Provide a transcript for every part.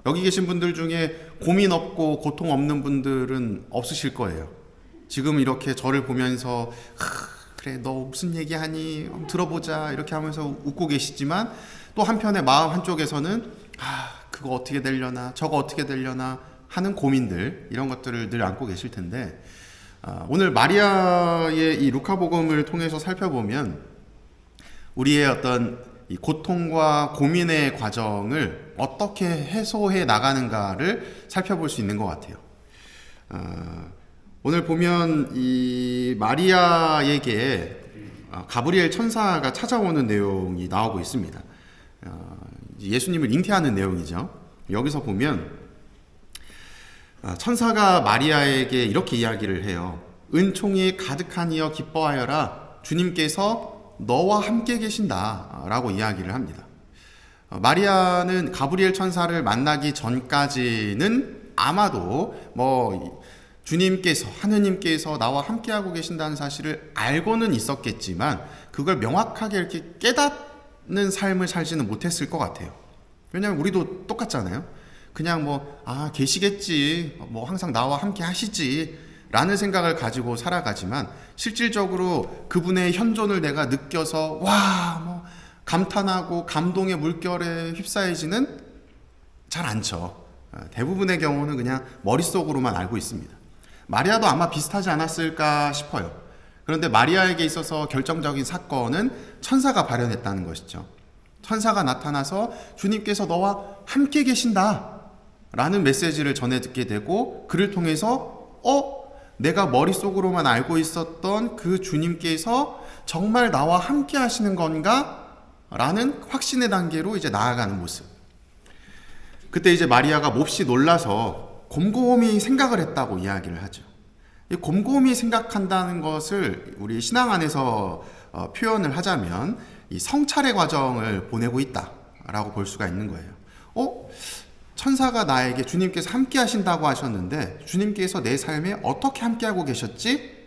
여기 계신 분들 중에 고민 없고 고통 없는 분들은 없으실 거예요. 지금 이렇게 저를 보면서 그래 너 무슨 얘기하니 한번 들어보자 이렇게 하면서 웃고 계시지만, 또 한편의 마음 한쪽에서는 그거 어떻게 되려나 저거 어떻게 되려나 하는 고민들, 이런 것들을 늘 안고 계실 텐데, 오늘 마리아의 이 루카복음을 통해서 살펴보면 우리의 어떤 이 고통과 고민의 과정을 어떻게 해소해 나가는가를 살펴볼 수 있는 것 같아요. 오늘 보면 이 마리아에게 가브리엘 천사가 찾아오는 내용이 나오고 있습니다. 예수님을 잉태하는 내용이죠. 여기서 보면 천사가 마리아에게 이렇게 이야기를 해요. 은총이 가득하니여 기뻐하여라, 주님께서 너와 함께 계신다 라고 이야기를 합니다. 마리아는 가브리엘 천사를 만나기 전까지는 아마도 주님께서, 하느님께서 나와 함께하고 계신다는 사실을 알고는 있었겠지만 그걸 명확하게 이렇게 깨닫는 삶을 살지는 못했을 것 같아요. 왜냐하면 우리도 똑같잖아요. 그냥 계시겠지, 항상 나와 함께 하시지 라는 생각을 가지고 살아가지만, 실질적으로 그분의 현존을 내가 느껴서 감탄하고 감동의 물결에 휩싸이지는 잘 않죠. 대부분의 경우는 그냥 머릿속으로만 알고 있습니다. 마리아도 아마 비슷하지 않았을까 싶어요. 그런데 마리아에게 있어서 결정적인 사건은 천사가 발현했다는 것이죠. 천사가 나타나서 주님께서 너와 함께 계신다 라는 메시지를 전해 듣게 되고, 그를 통해서 내가 머릿속으로만 알고 있었던 그 주님께서 정말 나와 함께 하시는 건가? 라는 확신의 단계로 이제 나아가는 모습. 그때 이제 마리아가 몹시 놀라서 곰곰이 생각을 했다고 이야기를 하죠. 이 곰곰이 생각한다는 것을 우리 신앙 안에서 표현을 하자면 이 성찰의 과정을 보내고 있다라고 볼 수가 있는 거예요. 천사가 나에게 주님께서 함께 하신다고 하셨는데 주님께서 내 삶에 어떻게 함께하고 계셨지?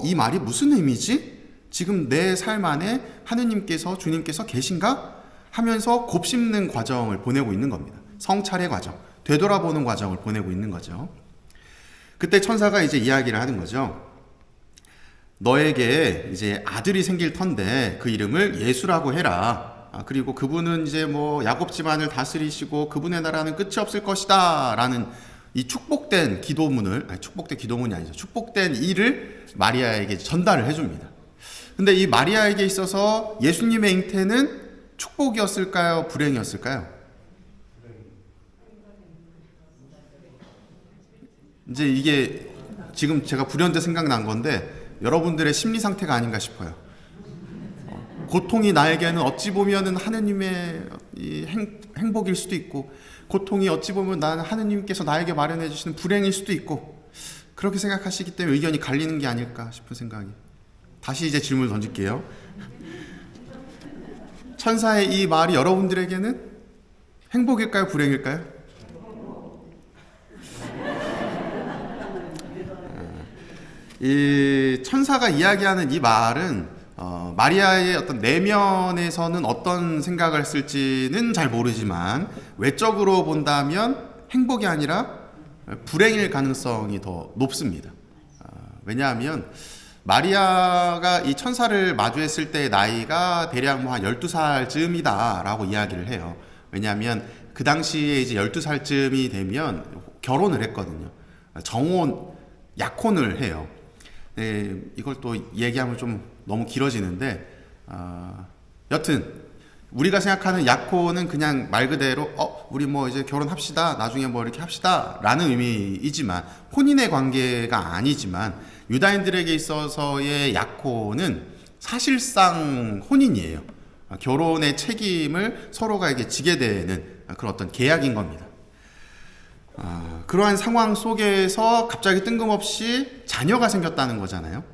이 말이 무슨 의미지? 지금 내 삶 안에 하느님께서, 주님께서 계신가? 하면서 곱씹는 과정을 보내고 있는 겁니다. 성찰의 과정, 되돌아보는 과정을 보내고 있는 거죠. 그때 천사가 이제 이야기를 하는 거죠. 너에게 이제 아들이 생길 터인데 그 이름을 예수라고 해라. 그리고 그분은 이제 야곱 집안을 다스리시고 그분의 나라는 끝이 없을 것이다 라는 이 축복된 기도문을, 축복된 기도문이 아니죠. 축복된 일을 마리아에게 전달을 해줍니다. 근데 이 마리아에게 있어서 예수님의 잉태는 축복이었을까요? 불행이었을까요? 이제 이게 지금 제가 불현듯 생각난 건데 여러분들의 심리 상태가 아닌가 싶어요. 고통이 나에게는 어찌 보면은 하느님의 행복일 수도 있고, 고통이 어찌 보면 하느님께서 나에게 마련해 주시는 불행일 수도 있고, 그렇게 생각하시기 때문에 의견이 갈리는 게 아닐까 싶은 생각이. 다시 이제 질문을 던질게요. 천사의 이 말이 여러분들에게는 행복일까요? 불행일까요? 이 천사가 이야기하는 이 말은 마리아의 어떤 내면에서는 어떤 생각을 했을지는 잘 모르지만 외적으로 본다면 행복이 아니라 불행일 가능성이 더 높습니다. 왜냐하면 마리아가 이 천사를 마주했을 때의 나이가 대략 한 12살쯤이다 라고 이야기를 해요. 왜냐하면 그 당시에 이제 12살쯤이 되면 결혼을 했거든요. 정혼, 약혼을 해요. 네, 이걸 또 얘기하면 좀 너무 길어지는데, 여튼 우리가 생각하는 약혼은 그냥 말 그대로 우리 이제 결혼합시다, 나중에 이렇게 합시다 라는 의미이지만, 혼인의 관계가 아니지만 유다인들에게 있어서의 약혼은 사실상 혼인이에요. 결혼의 책임을 서로가 지게 되는 그런 어떤 계약인 겁니다. 그러한 상황 속에서 갑자기 뜬금없이 자녀가 생겼다는 거잖아요.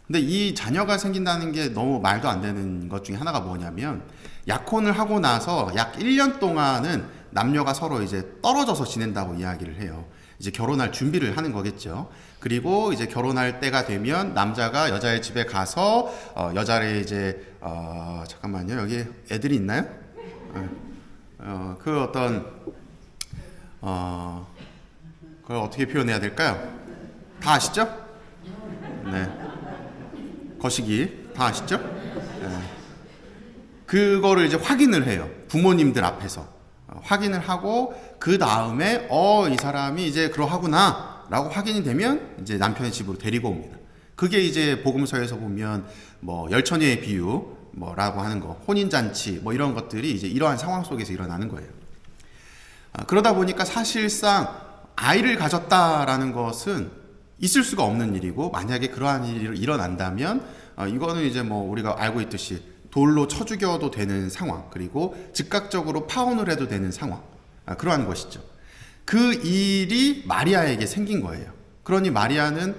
근데 이 자녀가 생긴다는 게 너무 말도 안 되는 것 중에 하나가 뭐냐면, 약혼을 하고 나서 약 1년 동안은 남녀가 서로 이제 떨어져서 지낸다고 이야기를 해요. 이제 결혼할 준비를 하는 거겠죠. 그리고 이제 결혼할 때가 되면 남자가 여자의 집에 가서 여자를 이제 잠깐만요, 여기 애들이 있나요? 그 어떤 그걸 어떻게 표현해야 될까요? 다 아시죠? 네. 거시기 다 아시죠? 네. 그거를 이제 확인을 해요. 부모님들 앞에서 확인을 하고 그 다음에 이 사람이 이제 그러하구나 라고 확인이 되면 이제 남편의 집으로 데리고 옵니다. 그게 이제 복음서에서 보면 뭐 열처녀의 비유 뭐라고 하는 거, 혼인잔치 뭐 이런 것들이 이제 이러한 상황 속에서 일어나는 거예요. 그러다 보니까 사실상 아이를 가졌다라는 것은 있을 수가 없는 일이고, 만약에 그러한 일이 일어난다면 이거는 이제 뭐 우리가 알고 있듯이 돌로 쳐 죽여도 되는 상황, 그리고 즉각적으로 파혼을 해도 되는 상황, 그러한 것이죠. 그 일이 마리아에게 생긴 거예요. 그러니 마리아는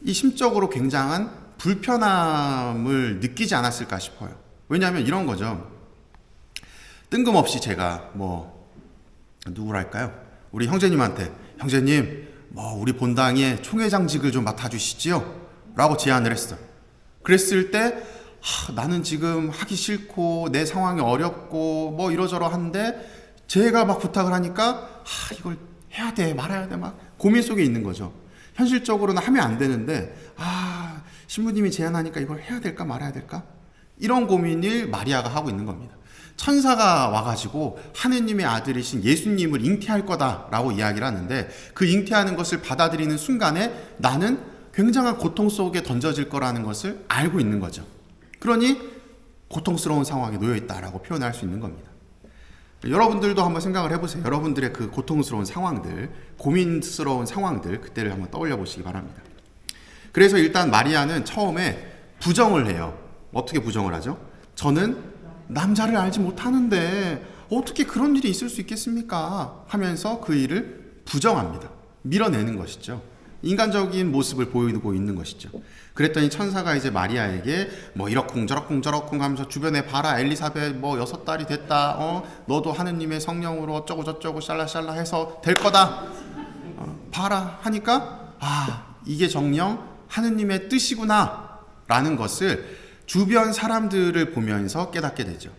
이 심적으로 굉장한 불편함을 느끼지 않았을까 싶어요. 왜냐하면 이런 거죠. 뜬금없이 제가 뭐 누구랄까요? 우리 형제님한테, 형제님 뭐 우리 본당에 총회장직을 좀 맡아주시지요? 라고 제안을 했어. 그랬을 때 나는 지금 하기 싫고 내 상황이 어렵고 뭐 이러저러한데 제가 막 부탁을 하니까 이걸 해야 돼 말아야 돼 막 고민 속에 있는 거죠. 현실적으로는 하면 안 되는데 신부님이 제안하니까 이걸 해야 될까 말아야 될까? 이런 고민을 마리아가 하고 있는 겁니다. 천사가 와가지고 하느님의 아들이신 예수님을 잉태할 거다라고 이야기를 하는데, 그 잉태하는 것을 받아들이는 순간에 나는 굉장한 고통 속에 던져질 거라는 것을 알고 있는 거죠. 그러니 고통스러운 상황에 놓여 있다라고 표현할 수 있는 겁니다. 여러분들도 한번 생각을 해보세요. 여러분들의 그 고통스러운 상황들, 고민스러운 상황들, 그때를 한번 떠올려 보시기 바랍니다. 그래서 일단 마리아는 처음에 부정을 해요. 어떻게 부정을 하죠? 저는 남자를 알지 못하는데 어떻게 그런 일이 있을 수 있겠습니까? 하면서 그 일을 부정합니다. 밀어내는 것이죠. 인간적인 모습을 보이고 있는 것이죠. 그랬더니 천사가 이제 마리아에게 뭐 이러쿵 저러쿵 하면서 주변에 봐라, 엘리사벳 뭐 6달이 됐다, 너도 하느님의 성령으로 어쩌고 저쩌고 샬라샬라 해서 될 거다, 봐라 하니까 이게 정녕 하느님의 뜻이구나 라는 것을 주변 사람들을 보면서 깨닫게 되죠.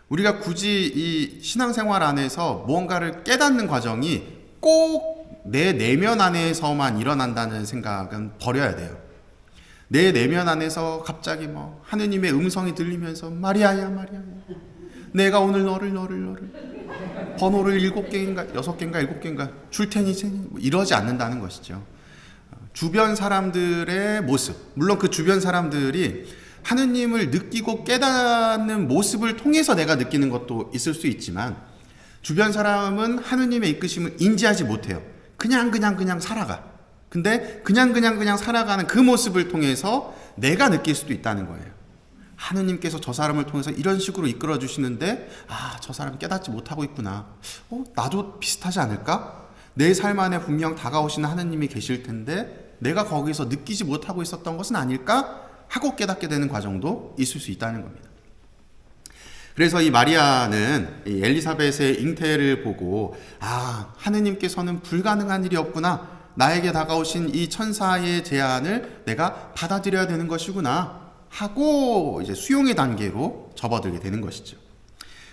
우리가 굳이 이 신앙생활 안에서 무언가를 깨닫는 과정이 꼭 내 내면 안에서만 일어난다는 생각은 버려야 돼요. 내 내면 안에서 갑자기 뭐 하느님의 음성이 들리면서 마리아야 내가 오늘 너를 번호를 7개인가 6개인가 7개인가 줄 테니 뭐 이러지 않는다는 것이죠. 주변 사람들의 모습, 물론 그 주변 사람들이 하느님을 느끼고 깨닫는 모습을 통해서 내가 느끼는 것도 있을 수 있지만, 주변 사람은 하느님의 이끄심을 인지하지 못해요. 그냥 살아가. 근데 그냥 살아가는 그 모습을 통해서 내가 느낄 수도 있다는 거예요. 하느님께서 저 사람을 통해서 이런 식으로 이끌어 주시는데 저 사람이 깨닫지 못하고 있구나. 나도 비슷하지 않을까? 내 삶 안에 분명 다가오시는 하느님이 계실 텐데 내가 거기서 느끼지 못하고 있었던 것은 아닐까? 하고 깨닫게 되는 과정도 있을 수 있다는 겁니다. 그래서 이 마리아는 이 엘리사벳의 잉태를 보고 하느님께서는 불가능한 일이 없구나, 나에게 다가오신 이 천사의 제안을 내가 받아들여야 되는 것이구나 하고 이제 수용의 단계로 접어들게 되는 것이죠.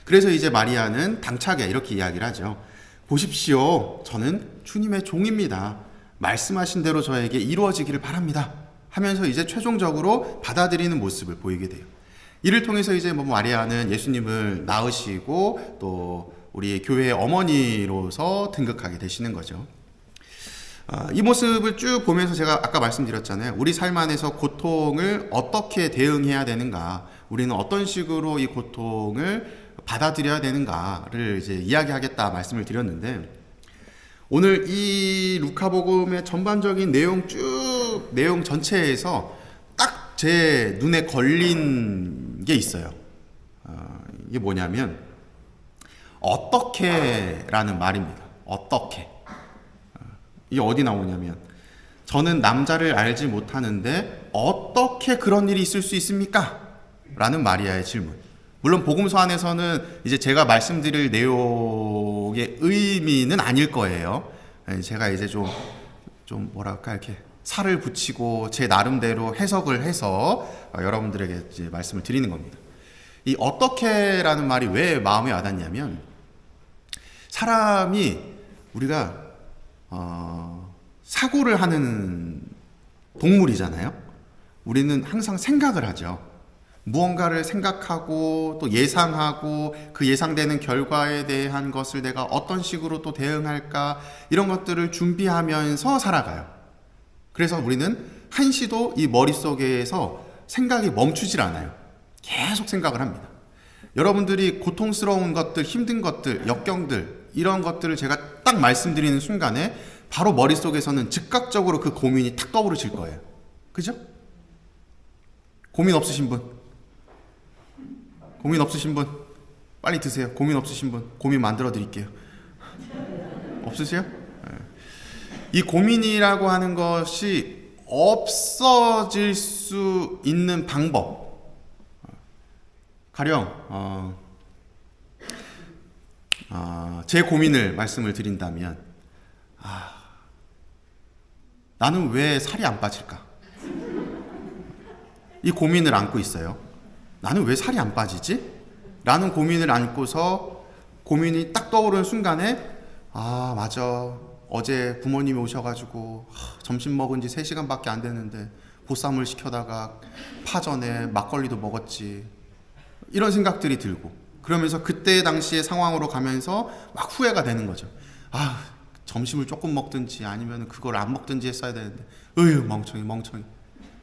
그래서 이제 마리아는 당차게 이렇게 이야기를 하죠. 보십시오, 저는 주님의 종입니다. 말씀하신 대로 저에게 이루어지기를 바랍니다 하면서 이제 최종적으로 받아들이는 모습을 보이게 돼요. 이를 통해서 이제 마리아는 예수님을 낳으시고 또 우리 교회의 어머니로서 등극하게 되시는 거죠. 이 모습을 쭉 보면서 제가 아까 말씀드렸잖아요. 우리 삶 안에서 고통을 어떻게 대응해야 되는가, 우리는 어떤 식으로 이 고통을 받아들여야 되는가를 이제 이야기하겠다 말씀을 드렸는데, 오늘 이 루카복음의 전반적인 내용 전체에서 딱 제 눈에 걸린 게 있어요. 이게 뭐냐면 어떻게 라는 말입니다. 어떻게. 이게 어디 나오냐면, 저는 남자를 알지 못하는데 어떻게 그런 일이 있을 수 있습니까? 라는 마리아의 질문. 물론 복음서 안에서는 이제 제가 말씀드릴 내용의 의미는 아닐 거예요. 제가 이제 좀 뭐랄까 이렇게 살을 붙이고 제 나름대로 해석을 해서 여러분들에게 이제 말씀을 드리는 겁니다. 이 어떻게라는 말이 왜 마음에 와닿냐면, 사람이 우리가 사고를 하는 동물이잖아요. 우리는 항상 생각을 하죠. 무언가를 생각하고 또 예상하고 그 예상되는 결과에 대한 것을 내가 어떤 식으로 또 대응할까, 이런 것들을 준비하면서 살아가요. 그래서 우리는 한시도 이 머릿속에서 생각이 멈추질 않아요. 계속 생각을 합니다. 여러분들이 고통스러운 것들, 힘든 것들, 역경들, 이런 것들을 제가 딱 말씀드리는 순간에 바로 머릿속에서는 즉각적으로 그 고민이 탁 떠오르실 거예요. 그죠? 고민 없으신 분? 고민 없으신 분? 빨리 드세요. 고민 없으신 분? 고민 만들어 드릴게요. 없으세요? 이 고민이라고 하는 것이 없어질 수 있는 방법. 가령 제 고민을 말씀을 드린다면, 나는 왜 살이 안 빠질까? 이 고민을 안고 있어요. 나는 왜 살이 안 빠지지? 라는 고민을 안고서 고민이 딱 떠오르는 순간에, 맞아, 어제 부모님이 오셔가지고 점심 먹은 지 3시간밖에 안 됐는데 보쌈을 시켜다가 파전에 막걸리도 먹었지, 이런 생각들이 들고, 그러면서 그때 당시의 상황으로 가면서 막 후회가 되는 거죠. 점심을 조금 먹든지 아니면 그걸 안 먹든지 했어야 되는데, 멍청이.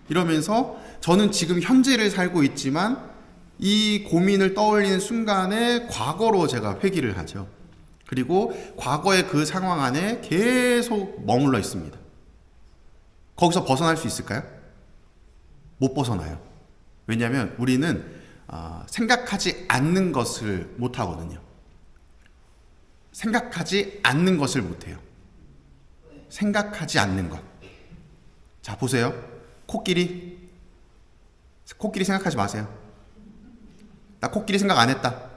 이러면서 저는 지금 현재를 살고 있지만 이 고민을 떠올리는 순간에 과거로 제가 회귀를 하죠. 그리고 과거의 그 상황 안에 계속 머물러 있습니다. 거기서 벗어날 수 있을까요? 못 벗어나요. 왜냐하면 우리는 생각하지 않는 것을 못 하거든요. 생각하지 않는 것을 못 해요. 생각하지 않는 것. 자, 보세요. 코끼리 생각하지 마세요. 나 코끼리 생각 안 했다.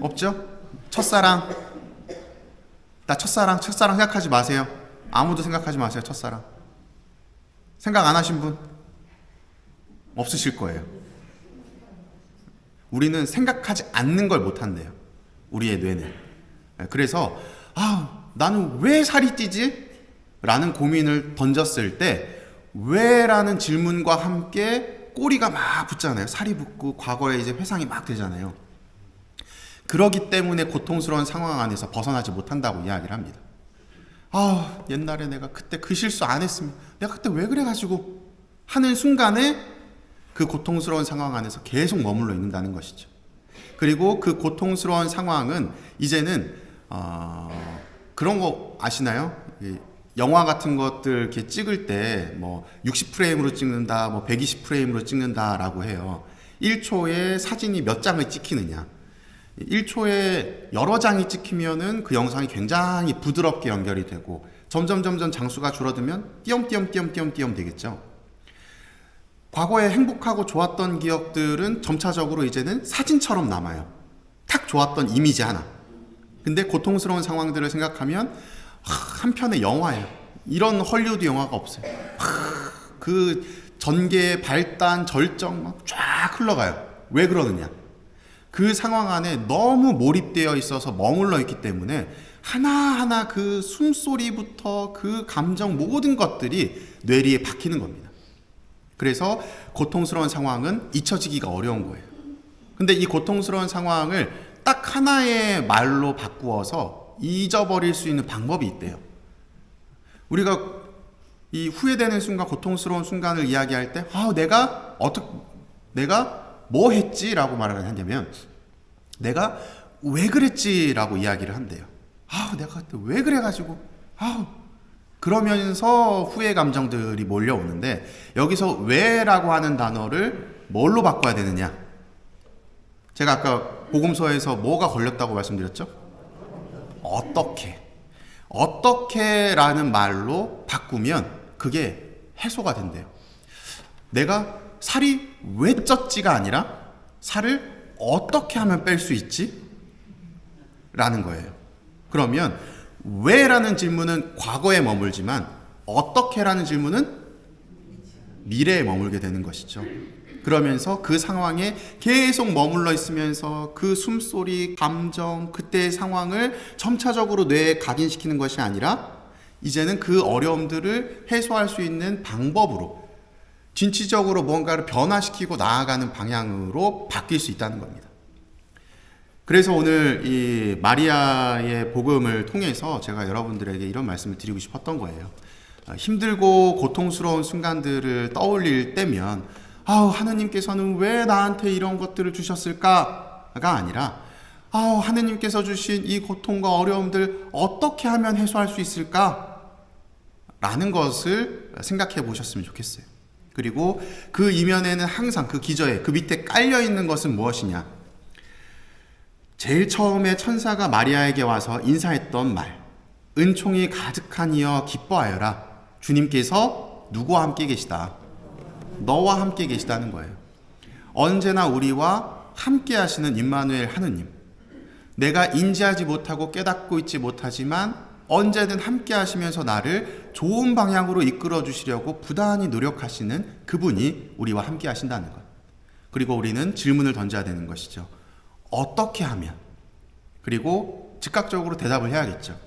없죠? 첫사랑. 나 첫사랑 생각하지 마세요. 아무도 생각하지 마세요. 첫사랑. 생각 안 하신 분 없으실 거예요. 우리는 생각하지 않는 걸 못 한대요. 우리의 뇌는. 그래서 나는 왜 살이 찌지? 라는 고민을 던졌을 때 왜? 라는 질문과 함께 꼬리가 막 붙잖아요. 살이 붙고 과거에 이제 회상이 막 되잖아요. 그러기 때문에 고통스러운 상황 안에서 벗어나지 못한다고 이야기를 합니다. 옛날에 내가 그때 그 실수 안 했으면, 내가 그때 왜 그래가지고 하는 순간에 그 고통스러운 상황 안에서 계속 머물러 있는다는 것이죠. 그리고 그 고통스러운 상황은 이제는 그런 거 아시나요? 영화 같은 것들 이렇게 찍을 때 뭐 60프레임으로 찍는다, 뭐 120프레임으로 찍는다라고 해요. 1초에 사진이 몇 장을 찍히느냐. 1초에 여러 장이 찍히면은 그 영상이 굉장히 부드럽게 연결이 되고, 점점 장수가 줄어들면 띄엄띄엄 되겠죠. 과거에 행복하고 좋았던 기억들은 점차적으로 이제는 사진처럼 남아요. 탁 좋았던 이미지 하나. 근데 고통스러운 상황들을 생각하면 한 편의 영화예요. 이런 헐리우드 영화가 없어요. 그 전개의 발단, 절정 막 쫙 흘러가요. 왜 그러느냐? 그 상황 안에 너무 몰입되어 있어서 머물러 있기 때문에 하나하나 그 숨소리부터 그 감정, 모든 것들이 뇌리에 박히는 겁니다. 그래서 고통스러운 상황은 잊혀지기가 어려운 거예요. 근데 이 고통스러운 상황을 딱 하나의 말로 바꾸어서 잊어버릴 수 있는 방법이 있대요. 우리가 이 후회되는 순간, 고통스러운 순간을 이야기할 때 내가 뭐 했지? 라고 말을 하냐면, 내가 왜 그랬지? 라고 이야기를 한대요. 내가 그때 왜 그래가지고 그러면서 후회 감정들이 몰려오는데, 여기서 왜라고 하는 단어를 뭘로 바꿔야 되느냐? 제가 아까 복음서에서 뭐가 걸렸다고 말씀드렸죠? 어떻게라는 말로 바꾸면 그게 해소가 된대요. 내가 살이 왜 쪘지가 아니라 살을 어떻게 하면 뺄 수 있지? 라는 거예요. 그러면 왜라는 질문은 과거에 머물지만 어떻게라는 질문은 미래에 머물게 되는 것이죠. 그러면서 그 상황에 계속 머물러 있으면서 그 숨소리, 감정, 그때의 상황을 점차적으로 뇌에 각인시키는 것이 아니라 이제는 그 어려움들을 해소할 수 있는 방법으로 진취적으로 뭔가를 변화시키고 나아가는 방향으로 바뀔 수 있다는 겁니다. 그래서 오늘 이 마리아의 복음을 통해서 제가 여러분들에게 이런 말씀을 드리고 싶었던 거예요. 힘들고 고통스러운 순간들을 떠올릴 때면 하느님께서는 왜 나한테 이런 것들을 주셨을까가 아니라 하느님께서 주신 이 고통과 어려움들 어떻게 하면 해소할 수 있을까? 라는 것을 생각해 보셨으면 좋겠어요. 그리고 그 이면에는 항상 그 기저에 그 밑에 깔려 있는 것은 무엇이냐? 제일 처음에 천사가 마리아에게 와서 인사했던 말, 은총이 가득하니여 기뻐하여라. 주님께서 누구와 함께 계시다? 너와 함께 계시다는 거예요. 언제나 우리와 함께 하시는 임마누엘 하느님. 내가 인지하지 못하고 깨닫고 있지 못하지만 언제든 함께 하시면서 나를 좋은 방향으로 이끌어 주시려고 부단히 노력하시는 그분이 우리와 함께 하신다는 것. 그리고 우리는 질문을 던져야 되는 것이죠. 어떻게 하면? 그리고 즉각적으로 대답을 해야겠죠.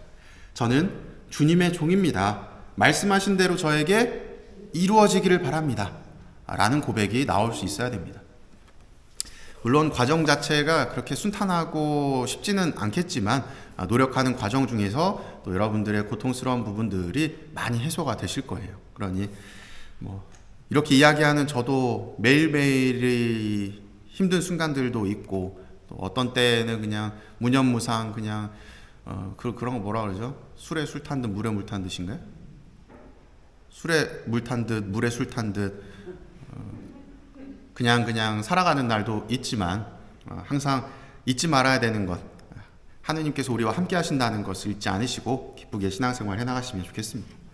저는 주님의 종입니다. 말씀하신 대로 저에게 이루어지기를 바랍니다. 라는 고백이 나올 수 있어야 됩니다. 물론 과정 자체가 그렇게 순탄하고 쉽지는 않겠지만 노력하는 과정 중에서 또 여러분들의 고통스러운 부분들이 많이 해소가 되실 거예요. 그러니 이렇게 이야기하는 저도 매일매일이 힘든 순간들도 있고 또 어떤 때는 그냥 무념무상 그냥 그런 거 뭐라 그러죠? 술에 술 탄 듯 물에 물 탄 듯인가요? 술에 물 탄 듯 물에 술 탄 듯 그냥 살아가는 날도 있지만 항상 잊지 말아야 되는 것, 하느님께서 우리와 함께 하신다는 것을 잊지 않으시고 기쁘게 신앙생활 해나가시면 좋겠습니다.